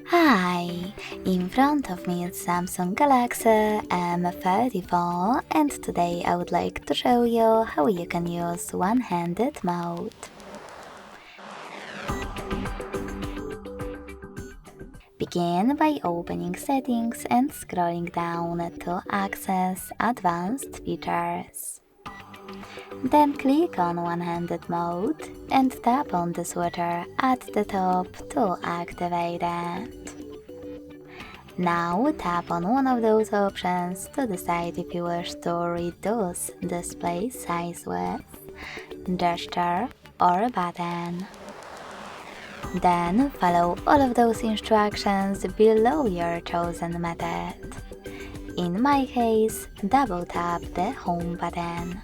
Hi, in front of me is Samsung Galaxy M34 and today I would like to show you how you can use one-handed mode. Begin by opening settings and scrolling down to access advanced features. Then click on one-handed mode and tap on the switcher at the top to activate it. Now tap on one of those options to decide if you wish to reduce display size with gesture or a button. Then follow all of those instructions below your chosen method. In my case, double tap the home button.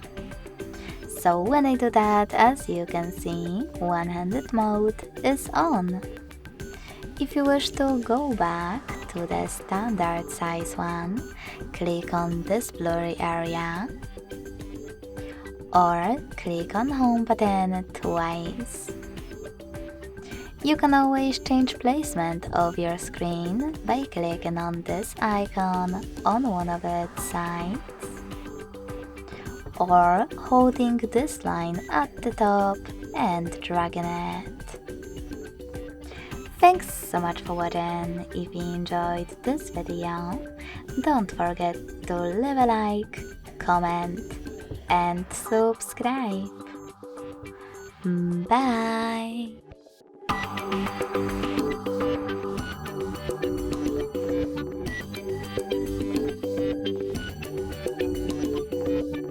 So when I do that, as you can see, one-handed mode is on. If you wish to go back to the standard size one, click on this blurry area or click on home button twice. You can always change placement of your screen by clicking on this icon on one of its sides or holding this line at the top and dragging it. Thanks so much for watching. If you enjoyed this video, don't forget to leave a like, comment and subscribe. Bye!